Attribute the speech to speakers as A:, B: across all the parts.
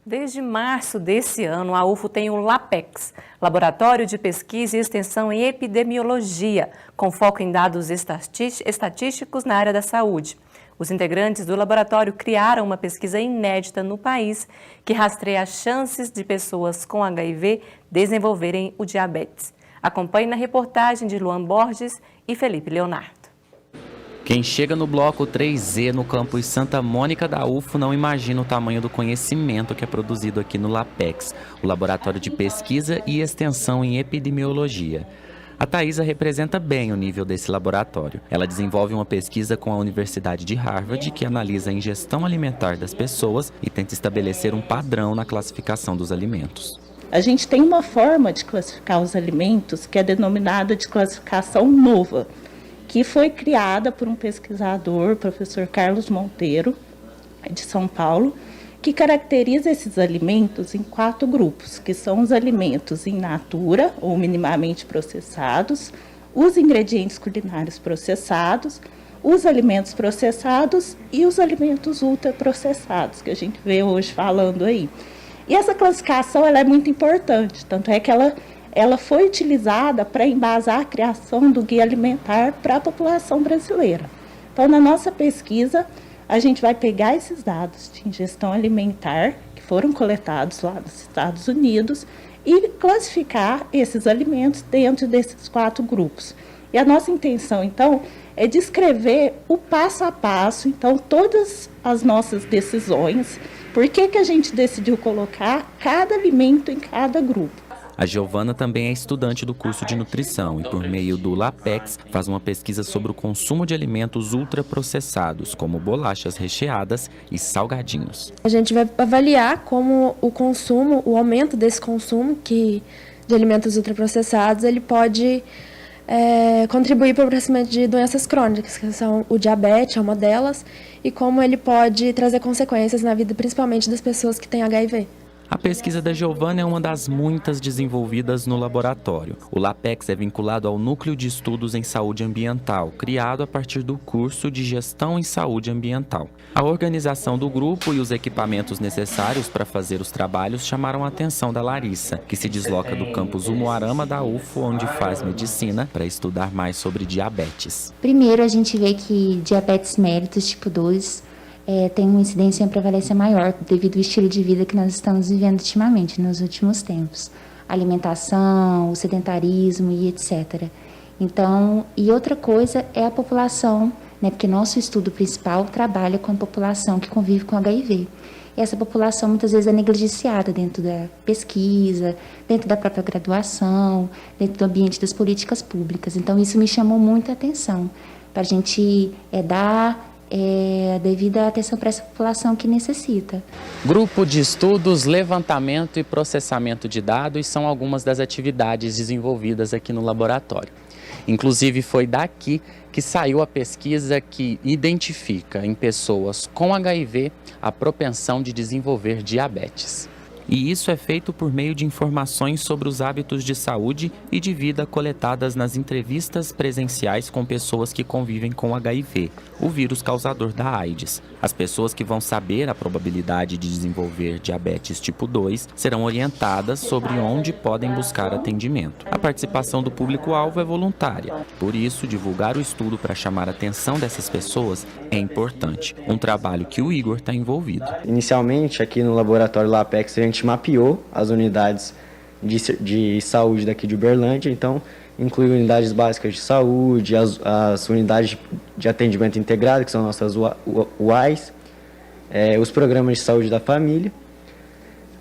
A: Desde março desse ano, a UFO tem o LAPEX, Laboratório de Pesquisa e Extensão em Epidemiologia, com foco em dados estatísticos na área da saúde. Os integrantes do laboratório criaram uma pesquisa inédita no país que rastreia as chances de pessoas com HIV desenvolverem o diabetes. Acompanhe na reportagem de Luan Borges e Felipe Leonardo.
B: Quem chega no bloco 3Z no campus Santa Mônica da UFO não imagina o tamanho do conhecimento que é produzido aqui no LAPEX, o Laboratório de Pesquisa e Extensão em Epidemiologia. A Thaisa representa bem o nível desse laboratório. Ela desenvolve uma pesquisa com a Universidade de Harvard que analisa a ingestão alimentar das pessoas e tenta estabelecer um padrão na classificação dos alimentos.
C: A gente tem uma forma de classificar os alimentos que é denominada de classificação nova, que foi criada por um pesquisador, professor Carlos Monteiro, de São Paulo, que caracteriza esses alimentos em 4 grupos, que são os alimentos in natura, ou minimamente processados, os ingredientes culinários processados, os alimentos processados e os alimentos ultraprocessados, que a gente vê hoje falando aí. E essa classificação ela é muito importante, tanto é que ela foi utilizada para embasar a criação do Guia Alimentar para a população brasileira. Então, na nossa pesquisa, a gente vai pegar esses dados de ingestão alimentar, que foram coletados lá nos Estados Unidos, e classificar esses alimentos dentro desses 4 grupos. E a nossa intenção, então, é descrever o passo a passo, então, todas as nossas decisões, por que a gente decidiu colocar cada alimento em cada grupo.
B: A Giovana também é estudante do curso de nutrição e, por meio do LAPEX, faz uma pesquisa sobre o consumo de alimentos ultraprocessados, como bolachas recheadas e salgadinhos.
D: A gente vai avaliar como o consumo, o aumento desse consumo de alimentos ultraprocessados, ele pode contribuir para o aparecimento de doenças crônicas, que são o diabetes, é uma delas, e como ele pode trazer consequências na vida, principalmente das pessoas que têm HIV.
B: A pesquisa da Giovana é uma das muitas desenvolvidas no laboratório. O LAPEX é vinculado ao Núcleo de Estudos em Saúde Ambiental, criado a partir do curso de Gestão em Saúde Ambiental. A organização do grupo e os equipamentos necessários para fazer os trabalhos chamaram a atenção da Larissa, que se desloca do campus Umuarama da UFO, onde faz medicina, para estudar mais sobre diabetes.
E: Primeiro, a gente vê que diabetes mellitus tipo 2 tem uma incidência e uma prevalência maior devido ao estilo de vida que nós estamos vivendo ultimamente, nos últimos tempos. Alimentação, o sedentarismo e etc. Então, e outra coisa é a população, né, porque nosso estudo principal trabalha com a população que convive com HIV. E essa população muitas vezes é negligenciada dentro da pesquisa, dentro da própria graduação, dentro do ambiente das políticas públicas. Então, isso me chamou muita atenção, para a gente dar devida atenção para essa população que necessita.
B: Grupo de estudos, levantamento e processamento de dados são algumas das atividades desenvolvidas aqui no laboratório. Inclusive foi daqui que saiu a pesquisa que identifica em pessoas com HIV a propensão de desenvolver diabetes. E isso é feito por meio de informações sobre os hábitos de saúde e de vida coletadas nas entrevistas presenciais com pessoas que convivem com HIV, o vírus causador da AIDS. As pessoas que vão saber a probabilidade de desenvolver diabetes tipo 2 serão orientadas sobre onde podem buscar atendimento. A participação do público-alvo é voluntária, por isso divulgar o estudo para chamar a atenção dessas pessoas é importante, um trabalho que o Igor está envolvido.
F: Inicialmente, aqui no laboratório LAPEX, a gente mapeou as unidades de saúde daqui de Uberlândia, então inclui unidades básicas de saúde, as unidades de atendimento integrado, que são nossas UAIs, os programas de saúde da família.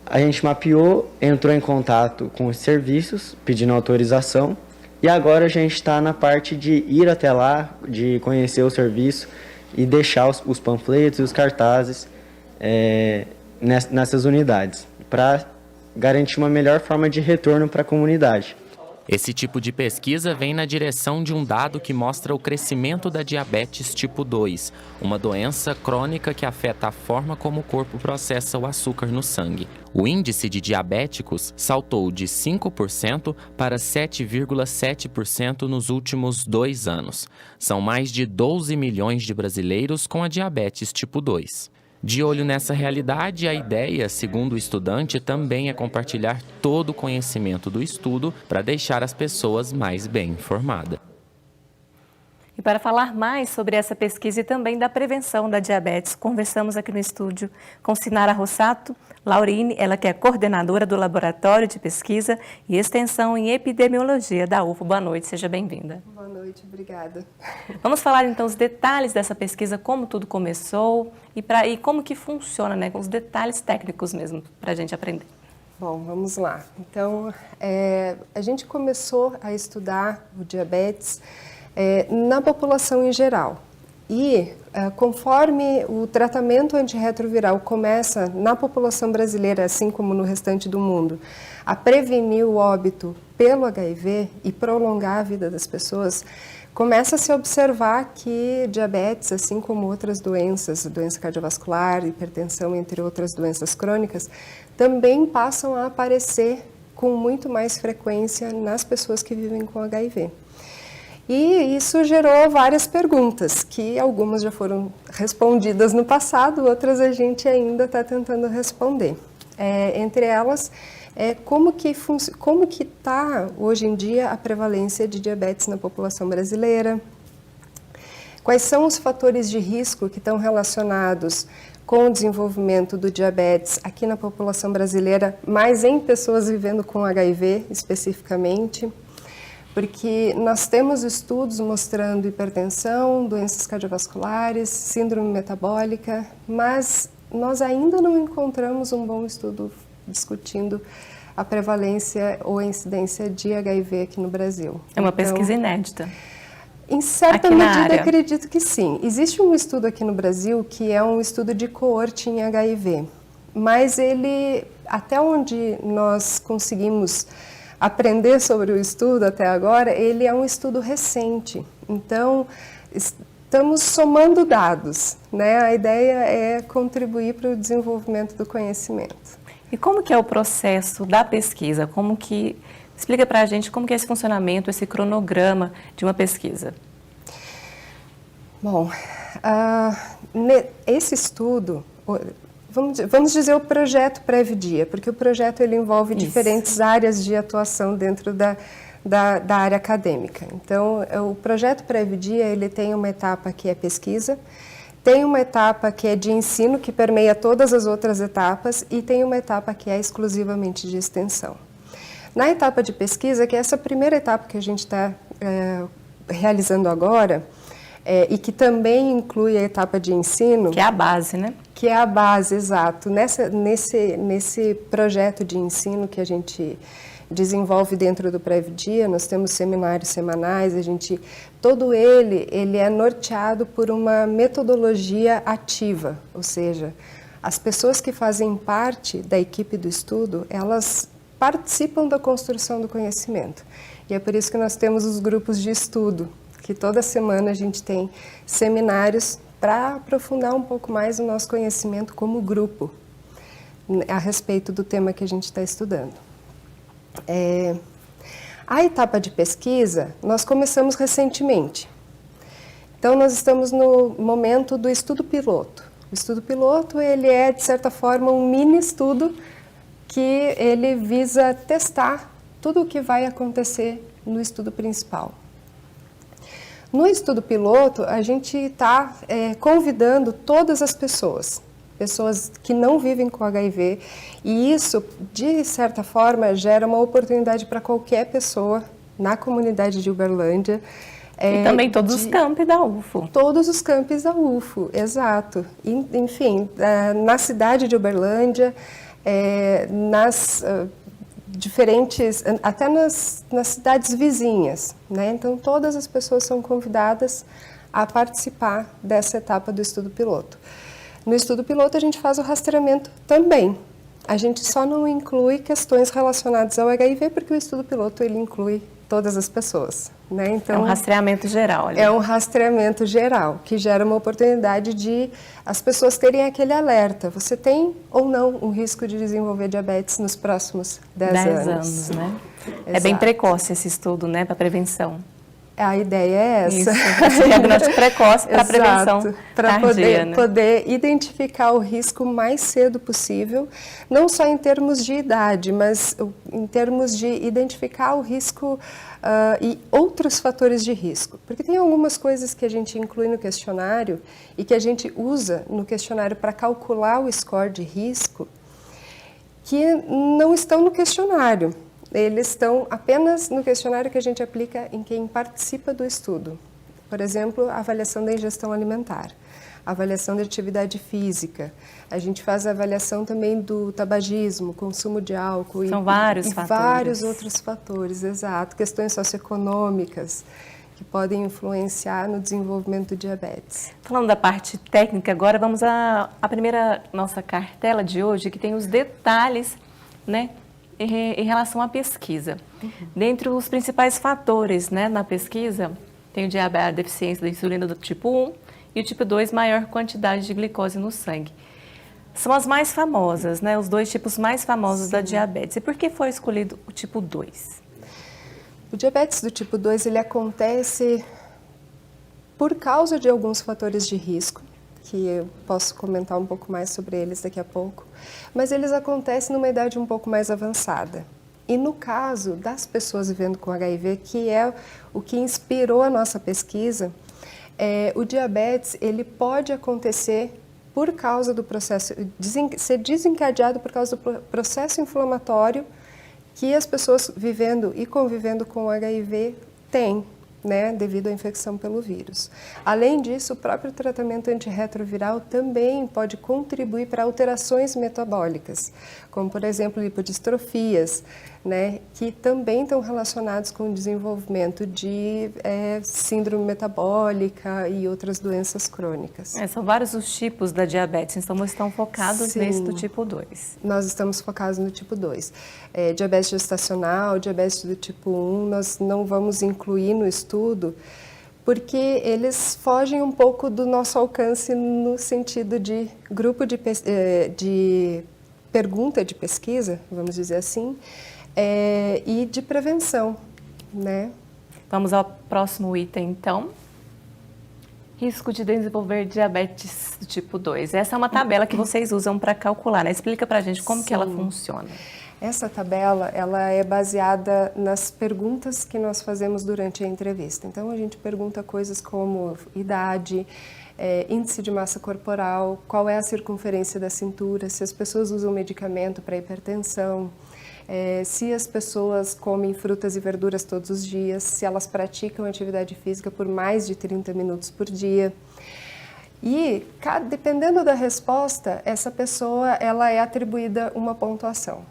F: A gente mapeou, entrou em contato com os serviços, pedindo autorização, e agora a gente está na parte de ir até lá, de conhecer o serviço e deixar os panfletos e os cartazes nessas unidades, para garantir uma melhor forma de retorno para a comunidade.
B: Esse tipo de pesquisa vem na direção de um dado que mostra o crescimento da diabetes tipo 2, uma doença crônica que afeta a forma como o corpo processa o açúcar no sangue. O índice de diabéticos saltou de 5% para 7,7% nos últimos 2 anos. São mais de 12 milhões de brasileiros com a diabetes tipo 2. De olho nessa realidade, a ideia, segundo o estudante, também é compartilhar todo o conhecimento do estudo para deixar as pessoas mais bem informadas.
A: E para falar mais sobre essa pesquisa e também da prevenção da diabetes, conversamos aqui no estúdio com Sinara Rossato Laurini, ela que é coordenadora do Laboratório de Pesquisa e Extensão em Epidemiologia da UFO. Boa noite, seja bem-vinda.
G: Boa noite, obrigada.
A: Vamos falar então os detalhes dessa pesquisa, como tudo começou e como que funciona, né, com os detalhes técnicos mesmo, para a gente aprender.
G: Bom, vamos lá. Então, a gente começou a estudar o diabetes na população em geral. E conforme o tratamento antirretroviral começa na população brasileira, assim como no restante do mundo, a prevenir o óbito pelo HIV e prolongar a vida das pessoas, começa a se observar que diabetes, assim como outras doenças, doença cardiovascular, hipertensão, entre outras doenças crônicas, também passam a aparecer com muito mais frequência nas pessoas que vivem com HIV. E isso gerou várias perguntas, que algumas já foram respondidas no passado, outras a gente ainda está tentando responder. Entre elas, como que está hoje em dia a prevalência de diabetes na população brasileira? Quais são os fatores de risco que estão relacionados com o desenvolvimento do diabetes aqui na população brasileira, mas em pessoas vivendo com HIV especificamente? Porque nós temos estudos mostrando hipertensão, doenças cardiovasculares, síndrome metabólica, mas nós ainda não encontramos um bom estudo discutindo a prevalência ou a incidência de HIV aqui no Brasil.
A: É uma pesquisa inédita.
G: Em certa medida, acredito que sim. Existe um estudo aqui no Brasil que é um estudo de coorte em HIV, mas ele, até onde nós conseguimos aprender sobre o estudo até agora, ele é um estudo recente. Então, estamos somando dados, né? A ideia é contribuir para o desenvolvimento do conhecimento.
A: E como que é o processo da pesquisa? Explica para a gente como que é esse funcionamento, esse cronograma de uma pesquisa.
G: Bom, esse estudo, vamos dizer o projeto Previdia, porque o projeto ele envolve diferentes áreas de atuação dentro da área acadêmica. Então, o projeto Previdia ele tem uma etapa que é pesquisa, tem uma etapa que é de ensino, que permeia todas as outras etapas, e tem uma etapa que é exclusivamente de extensão. Na etapa de pesquisa, que é essa primeira etapa que a gente está realizando agora, e que também inclui a etapa de ensino.
A: Que é a base, né?
G: Que é a base, exato. Nesse projeto de ensino que a gente desenvolve dentro do Previdia, nós temos seminários semanais, todo ele é norteado por uma metodologia ativa, ou seja, as pessoas que fazem parte da equipe do estudo, elas participam da construção do conhecimento. E é por isso que nós temos os grupos de estudo, que toda semana a gente tem seminários para aprofundar um pouco mais o nosso conhecimento como grupo a respeito do tema que a gente está estudando. A etapa de pesquisa nós começamos recentemente. Então nós estamos no momento do estudo piloto. O estudo piloto ele é de certa forma um mini estudo que ele visa testar tudo o que vai acontecer no estudo principal. No estudo piloto, a gente está convidando todas as pessoas que não vivem com HIV, e isso, de certa forma, gera uma oportunidade para qualquer pessoa na comunidade de Uberlândia.
A: E também todos os campi da UFO.
G: Todos os campos da UFO, exato. Enfim, na cidade de Uberlândia, até nas cidades vizinhas, né? Então todas as pessoas são convidadas a participar dessa etapa do estudo piloto. No estudo piloto a gente faz o rastreamento também. A gente só não inclui questões relacionadas ao HIV, porque o estudo piloto ele inclui todas as pessoas, né? Então,
A: é um rastreamento geral.
G: É um rastreamento geral, que gera uma oportunidade de as pessoas terem aquele alerta. Você tem ou não um risco de desenvolver diabetes nos próximos 10 anos.
A: 10 anos, né?
G: Exato.
A: É bem precoce esse estudo, né, para prevenção.
G: A ideia é essa.
A: Isso, diagnóstico precoce para prevenção
G: para
A: tardia, né?
G: poder identificar o risco o mais cedo possível, não só em termos de idade, mas em termos de identificar o risco e outros fatores de risco. Porque tem algumas coisas que a gente inclui no questionário e que a gente usa no questionário para calcular o score de risco que não estão no questionário. Eles estão apenas no questionário que a gente aplica em quem participa do estudo. Por exemplo, a avaliação da ingestão alimentar, a avaliação da atividade física. A gente faz a avaliação também do tabagismo, consumo de álcool.
A: São vários fatores.
G: Vários outros fatores, exato. Questões socioeconômicas que podem influenciar no desenvolvimento do diabetes.
A: Falando da parte técnica, agora vamos à primeira nossa cartela de hoje, que tem os detalhes, né, em relação à pesquisa. Dentre os principais fatores, né, na pesquisa, tem o diabetes, a deficiência da insulina do tipo 1 e o tipo 2, maior quantidade de glicose no sangue. São as mais famosas, né, os dois tipos mais famosos da diabetes. E por que foi escolhido o tipo 2?
G: O diabetes do tipo 2, ele acontece por causa de alguns fatores de risco, que eu posso comentar um pouco mais sobre eles daqui a pouco, mas eles acontecem numa idade um pouco mais avançada. E no caso das pessoas vivendo com HIV, que é o que inspirou a nossa pesquisa, o diabetes ele pode acontecer por causa do processo, ser desencadeado por causa do processo inflamatório que as pessoas vivendo e convivendo com HIV têm, né, devido à infecção pelo vírus. Além disso, o próprio tratamento antirretroviral também pode contribuir para alterações metabólicas, como, por exemplo, lipodistrofias, né, que também estão relacionados com o desenvolvimento de síndrome metabólica e outras doenças crônicas.
A: São vários os tipos da diabetes, então estão focados
G: Sim,
A: nesse do tipo 2.
G: Nós estamos focados no tipo 2. Diabetes gestacional, diabetes do tipo 1, nós não vamos incluir no estudo, porque eles fogem um pouco do nosso alcance no sentido de grupo de pergunta de pesquisa, vamos dizer assim, e de prevenção, né?
A: Vamos ao próximo item, então. Risco de desenvolver diabetes do tipo 2. Essa é uma tabela que vocês usam para calcular, né? Explica para a gente como que ela funciona.
G: Essa tabela, ela é baseada nas perguntas que nós fazemos durante a entrevista. Então, a gente pergunta coisas como idade, índice de massa corporal, qual é a circunferência da cintura, se as pessoas usam medicamento para hipertensão, se as pessoas comem frutas e verduras todos os dias, se elas praticam atividade física por mais de 30 minutos por dia. E, dependendo da resposta, essa pessoa ela é atribuída uma pontuação.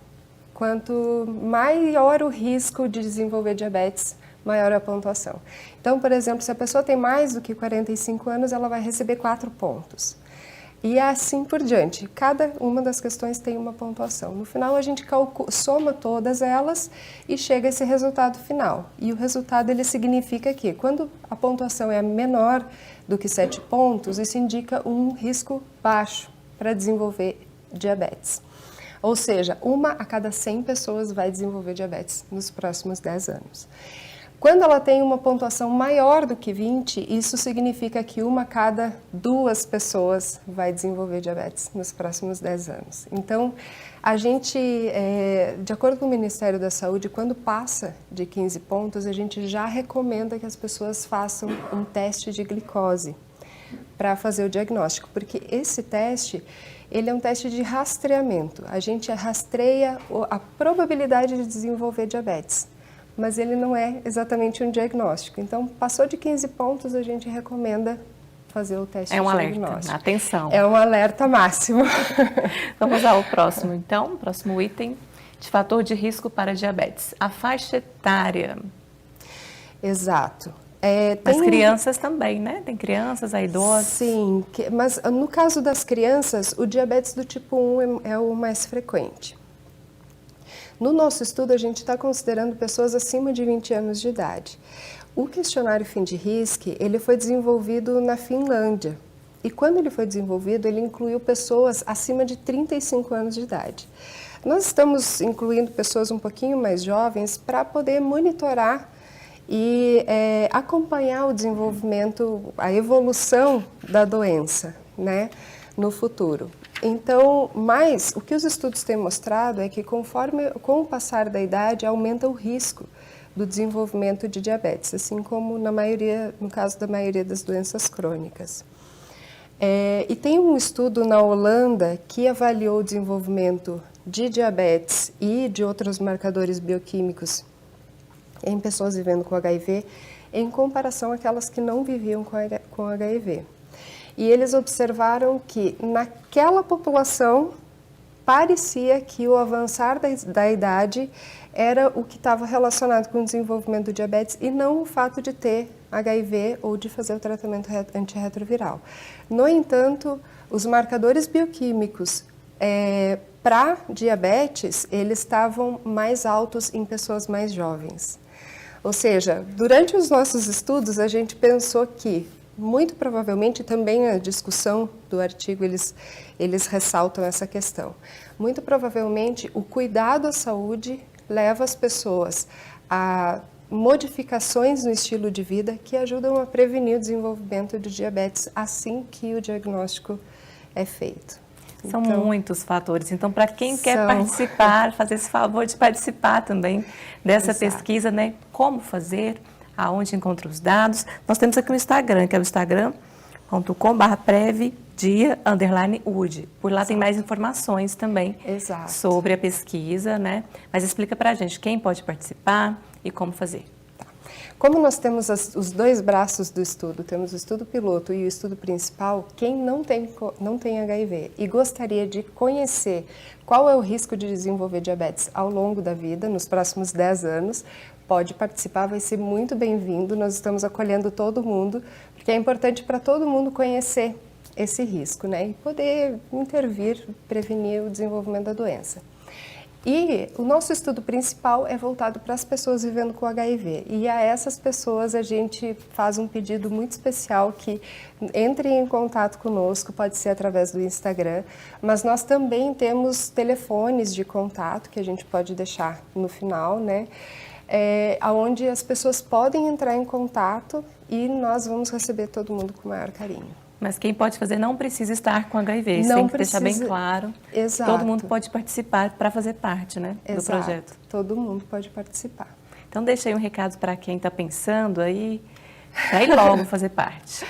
G: Quanto maior o risco de desenvolver diabetes, maior a pontuação. Então, por exemplo, se a pessoa tem mais do que 45 anos, ela vai receber 4 pontos. E assim por diante. Cada uma das questões tem uma pontuação. No final, a gente soma todas elas e chega a esse resultado final. E o resultado ele significa que, quando a pontuação é menor do que 7 pontos, isso indica um risco baixo para desenvolver diabetes. Ou seja, 1 a cada 100 pessoas vai desenvolver diabetes nos próximos 10 anos. Quando ela tem uma pontuação maior do que 20, isso significa que 1 a cada 2 pessoas vai desenvolver diabetes nos próximos 10 anos. Então, a gente, de acordo com o Ministério da Saúde, quando passa de 15 pontos, a gente já recomenda que as pessoas façam um teste de glicose para fazer o diagnóstico, porque esse teste, ele é um teste de rastreamento. A gente rastreia a probabilidade de desenvolver diabetes, mas ele não é exatamente um diagnóstico. Então, passou de 15 pontos, a gente recomenda fazer o teste de diagnóstico.
A: Alerta, atenção.
G: É um alerta máximo.
A: Vamos ao próximo, então. Próximo item de fator de risco para diabetes. A faixa etária.
G: Exato.
A: As crianças também, né? Tem crianças, há idosos.
G: Sim, mas no caso das crianças, o diabetes do tipo 1 é o mais frequente. No nosso estudo, a gente está considerando pessoas acima de 20 anos de idade. O questionário FINDRISC, ele foi desenvolvido na Finlândia. E quando ele foi desenvolvido, ele incluiu pessoas acima de 35 anos de idade. Nós estamos incluindo pessoas um pouquinho mais jovens para poder monitorar e acompanhar o desenvolvimento, a evolução da doença, né, no futuro. Então, mas o que os estudos têm mostrado é que com o passar da idade aumenta o risco do desenvolvimento de diabetes, assim como no caso da maioria das doenças crônicas. E tem um estudo na Holanda que avaliou o desenvolvimento de diabetes e de outros marcadores bioquímicos em pessoas vivendo com HIV, em comparação àquelas que não viviam com HIV. E eles observaram que naquela população parecia que o avançar da idade era o que estava relacionado com o desenvolvimento do diabetes e não o fato de ter HIV ou de fazer o tratamento antirretroviral. No entanto, os marcadores bioquímicos para diabetes, eles estavam mais altos em pessoas mais jovens. Ou seja, durante os nossos estudos, a gente pensou que, muito provavelmente, também a discussão do artigo, eles ressaltam essa questão. Muito provavelmente, o cuidado à saúde leva as pessoas a modificações no estilo de vida que ajudam a prevenir o desenvolvimento de diabetes assim que o diagnóstico é feito.
A: São muitos fatores. Então, para quem quer participar, fazer esse favor de participar também dessa pesquisa, né? Como fazer, aonde encontra os dados. Nós temos aqui o Instagram, que é o instagram.com/prevdia_UD. Por lá tem mais informações também sobre a pesquisa, né? Mas explica para a gente quem pode participar e como fazer.
G: Como nós temos os dois braços do estudo, temos o estudo piloto e o estudo principal, quem não tem HIV e gostaria de conhecer qual é o risco de desenvolver diabetes ao longo da vida, nos próximos 10 anos, pode participar, vai ser muito bem-vindo. Nós estamos acolhendo todo mundo, porque é importante para todo mundo conhecer esse risco, né? E poder intervir, prevenir o desenvolvimento da doença. E o nosso estudo principal é voltado para as pessoas vivendo com HIV. E a essas pessoas a gente faz um pedido muito especial que entrem em contato conosco, pode ser através do Instagram, mas nós também temos telefones de contato que a gente pode deixar no final, né? Onde as pessoas podem entrar em contato e nós vamos receber todo mundo com o maior carinho.
A: Mas quem pode fazer não precisa estar com HIV, isso tem que deixar bem claro.
G: Exato.
A: Todo mundo pode participar para fazer parte, né, do projeto.
G: Todo mundo pode participar.
A: Então deixa aí um recado para quem está pensando aí, para ir logo fazer parte.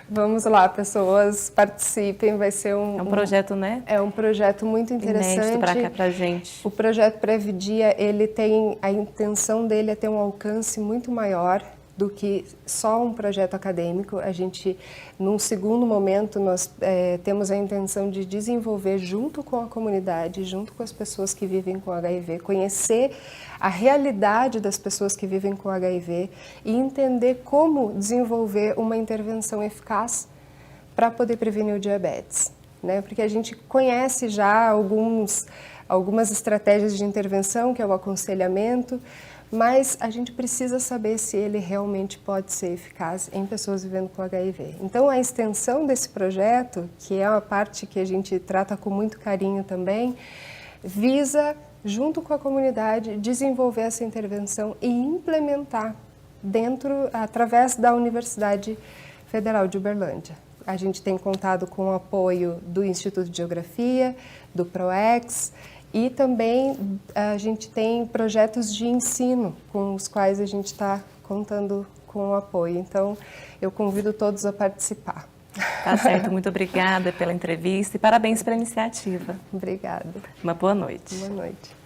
G: Vamos lá, pessoas, participem, vai ser
A: um projeto, né?
G: É um projeto muito interessante.
A: Inédito para a gente.
G: O projeto Previdia, ele tem, a intenção dele é ter um alcance muito maior do que só um projeto acadêmico. A gente, num segundo momento, nós temos a intenção de desenvolver junto com a comunidade, junto com as pessoas que vivem com HIV, conhecer a realidade das pessoas que vivem com HIV e entender como desenvolver uma intervenção eficaz para poder prevenir o diabetes, né? Porque a gente conhece já algumas estratégias de intervenção, que é o aconselhamento, mas a gente precisa saber se ele realmente pode ser eficaz em pessoas vivendo com HIV. Então, a extensão desse projeto, que é uma parte que a gente trata com muito carinho também, visa, junto com a comunidade, desenvolver essa intervenção e implementar através da Universidade Federal de Uberlândia. A gente tem contado com o apoio do Instituto de Geografia, do PROEX, e também a gente tem projetos de ensino com os quais a gente está contando com o apoio. Então, eu convido todos a participar.
A: Tá certo, muito obrigada pela entrevista e parabéns pela iniciativa.
G: Obrigada.
A: Uma boa noite.
G: Boa noite.